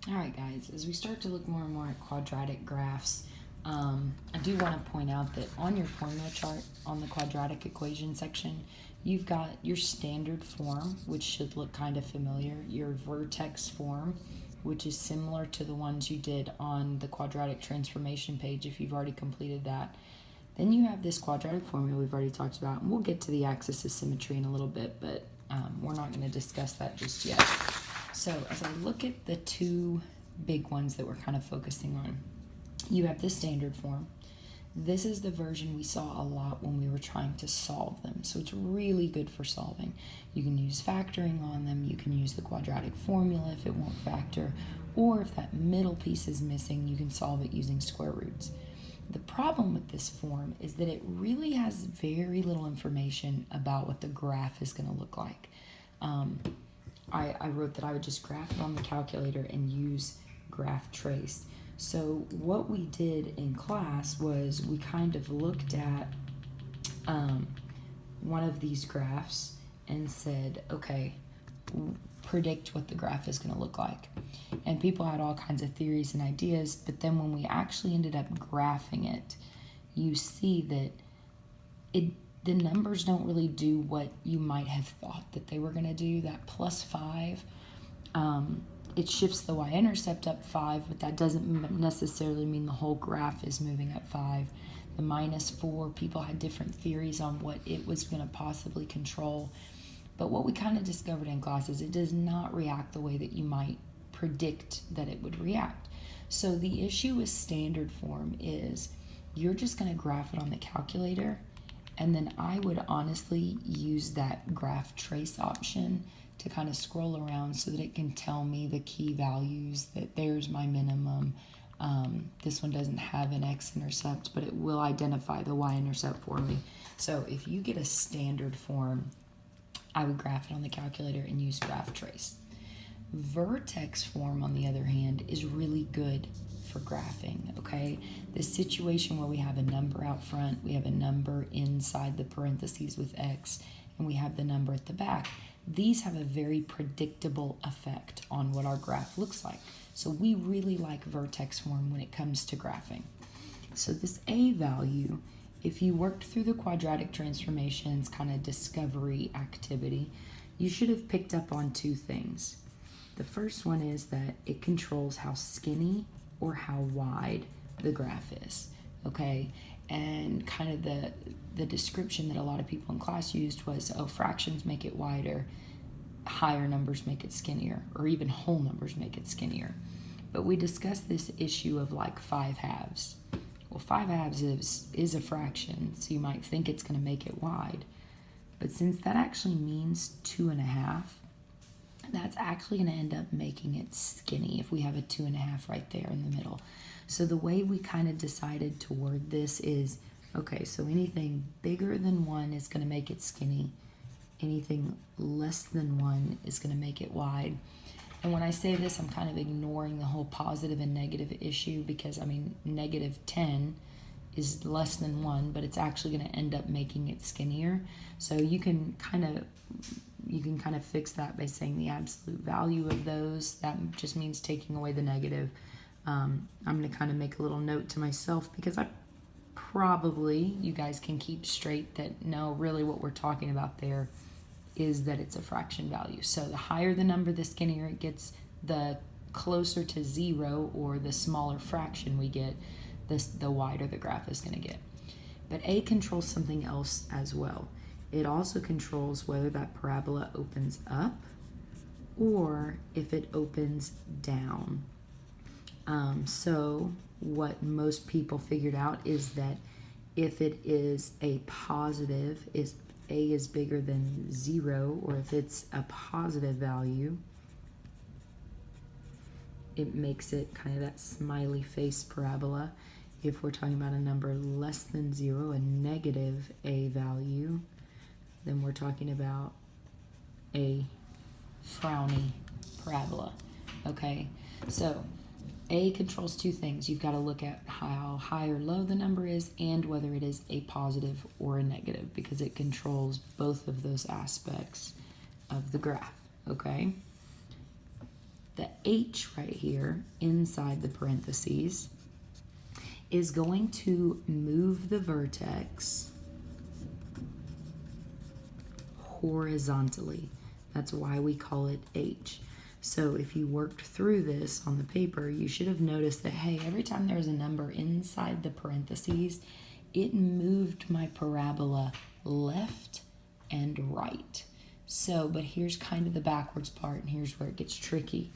All right, guys, as we start to look more and more at quadratic graphs, I do want to point out that on your formula chart, on the quadratic equation section, you've got your standard form, which should look kind of familiar, your vertex form, which is similar to the ones you did on the quadratic transformation page if you've already completed that. Then you have this quadratic formula we've already talked about, and we'll get to the axis of symmetry in a little bit, but we're not going to discuss that just yet. So as I look at the two big ones that we're kind of focusing on, you have the standard form. This is the version we saw a lot when we were trying to solve them. So it's really good for solving. You can use factoring on them. You can use the quadratic formula if it won't factor. Or if that middle piece is missing, you can solve it using square roots. The problem with this form is that it really has very little information about what the graph is going to look like. I wrote that I would just graph it on the calculator and use graph trace. So what we did in class was we kind of looked at one of these graphs and said, okay, predict what the graph is going to look like. And people had all kinds of theories and ideas, but then when we actually ended up graphing it, you see that the numbers don't really do what you might have thought that they were going to do. That plus 5, it shifts the y-intercept up 5, but that doesn't necessarily mean the whole graph is moving up 5. The minus 4, people had different theories on what it was going to possibly control. But what we kind of discovered in class is it does not react the way that you might predict that it would react. So the issue with standard form is you're just going to graph it on the calculator, and then I would honestly use that graph trace option to kind of scroll around so that it can tell me the key values, that there's my minimum. This one doesn't have an x-intercept, but it will identify the y-intercept for me. So if you get a standard form, I would graph it on the calculator and use graph trace. Vertex form, on the other hand, is really good for graphing, okay? The situation where we have a number out front, we have a number inside the parentheses with x, and we have the number at the back. These have a very predictable effect on what our graph looks like. So we really like vertex form when it comes to graphing. So this a value, if you worked through the quadratic transformations kind of discovery activity, you should have picked up on two things. The first one is that it controls how skinny or how wide the graph is, okay? And kind of the description that a lot of people in class used was, oh, fractions make it wider, higher numbers make it skinnier, or even whole numbers make it skinnier. But we discussed this issue of like 5/2. Well, 5/2 is a fraction, so you might think it's going to make it wide. But since that actually means 2.5, that's actually going to end up making it skinny if we have a 2.5 right there in the middle. So the way we kind of decided to word this is, okay, so anything bigger than 1 is going to make it skinny. Anything less than 1 is going to make it wide. And when I say this, I'm kind of ignoring the whole positive and negative issue because, I mean, -10 is less than 1, but it's actually going to end up making it skinnier. So you can kind of fix that by saying the absolute value of those. That just means taking away the negative. I'm going to kind of make a little note to myself because you guys can keep straight that no, really what we're talking about there is that it's a fraction value. So the higher the number, the skinnier it gets, the closer to 0 or the smaller fraction we get, the wider the graph is going to get. But a controls something else as well. It also controls whether that parabola opens up or if it opens down. So what most people figured out is that if it is a positive, is a is bigger than 0, or if it's a positive value, it makes it kind of that smiley face parabola. If we're talking about a number less than 0, a negative a value, then we're talking about a frowny parabola, okay? So a controls two things. You've got to look at how high or low the number is and whether it is a positive or a negative because it controls both of those aspects of the graph, okay? the h right here inside the parentheses is going to move the vertex horizontally. That's why we call it h. So if you worked through this on the paper, you should have noticed that, hey, every time there was a number inside the parentheses, it moved my parabola left and right. So, but here's kind of the backwards part, and here's where it gets tricky,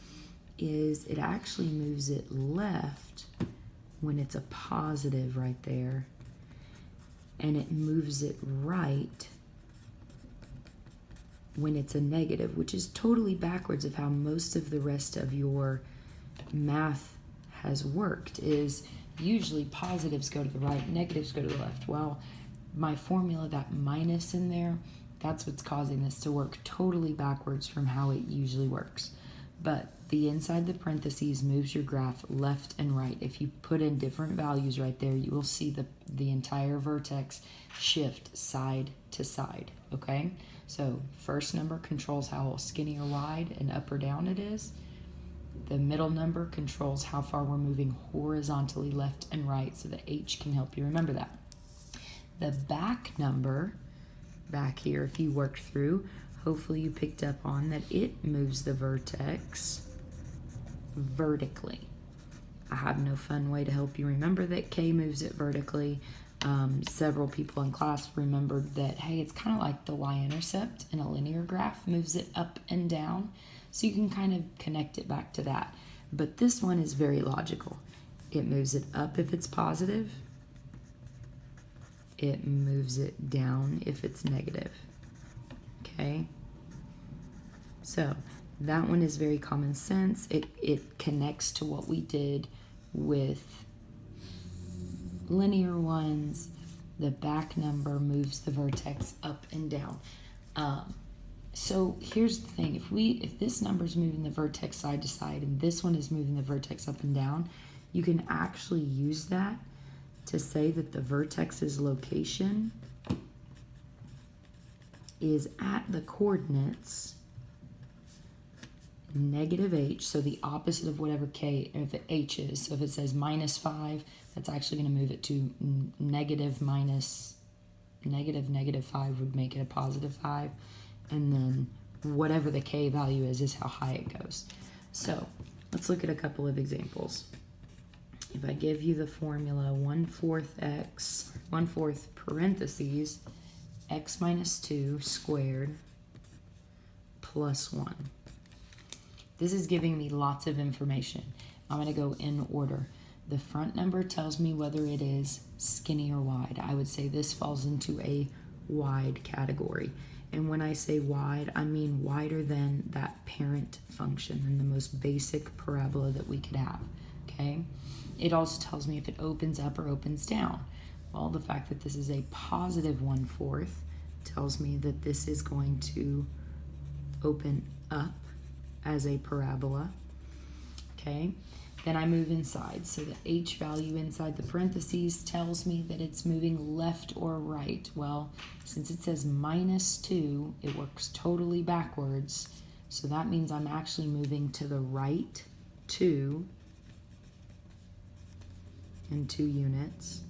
is it actually moves it left when it's a positive right there, and it moves it right when it's a negative, which is totally backwards of how most of the rest of your math has worked. Is usually positives go to the right, negatives go to the left. Well, my formula, that minus in there, that's what's causing this to work totally backwards from how it usually works. But the inside the parentheses moves your graph left and right. If you put in different values right there, you will see the entire vertex shift side to side, okay? So first number controls how skinny or wide and up or down it is. The middle number controls how far we're moving horizontally left and right, so the h can help you remember that. The back number, back here, if you worked through, hopefully you picked up on that it moves the vertex vertically. I have no fun way to help you remember that k moves it vertically. Several people in class remembered that, hey, it's kind of like the y-intercept in a linear graph, moves it up and down. So you can kind of connect it back to that. But this one is very logical. It moves it up if it's positive. It moves it down if it's negative. Okay? So that one is very common sense. It connects to what we did with linear ones. The back number moves the vertex up and down. So here's the thing, if this number is moving the vertex side to side and this one is moving the vertex up and down, you can actually use that to say that the vertex's location is at the coordinates negative h, so the opposite of whatever k, if it h is. So if it says -5, that's actually going to move it to negative 5 would make it a +5. And then whatever the k value is how high it goes. So let's look at a couple of examples. If I give you the formula 1/4 parentheses x minus 2 squared plus 1. This is giving me lots of information. I'm going to go in order. The front number tells me whether it is skinny or wide. I would say this falls into a wide category. And when I say wide, I mean wider than that parent function and the most basic parabola that we could have, okay? It also tells me if it opens up or opens down. Well, the fact that this is a positive 1/4 tells me that this is going to open up as a parabola, okay? Then I move inside. So the h value inside the parentheses tells me that it's moving left or right. Well, since it says -2, it works totally backwards. So that means I'm actually moving to the right 2 in 2 units.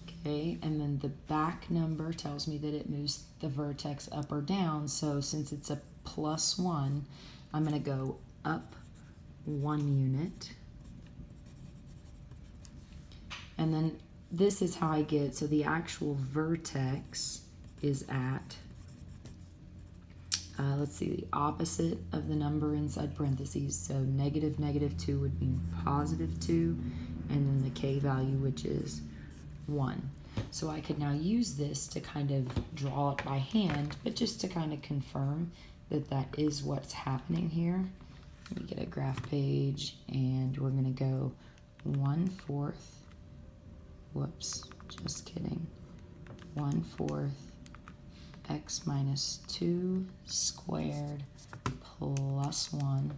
Okay, and then the back number tells me that it moves the vertex up or down. So since it's a +1, I'm going to go up 1 unit. And then this is how I get, so the actual vertex is at, let's see, the opposite of the number inside parentheses. So -2 would mean +2, and then the k value, which is 1. So I could now use this to kind of draw it by hand, but just to kind of confirm that that is what's happening here. Let me get a graph page, and we're going to go 1/4. Whoops, just kidding. 1/4 x minus 2 squared plus 1.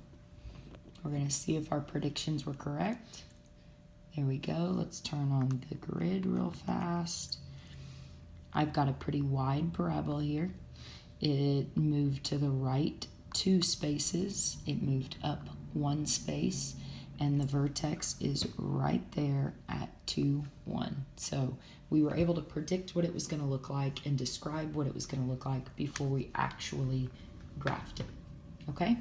We're going to see if our predictions were correct. There we go. Let's turn on the grid real fast. I've got a pretty wide parabola here. It moved to the right 2 spaces. It moved up 1 space, and the vertex is right there at 2, 1. So we were able to predict what it was going to look like and describe what it was going to look like before we actually graphed it. Okay?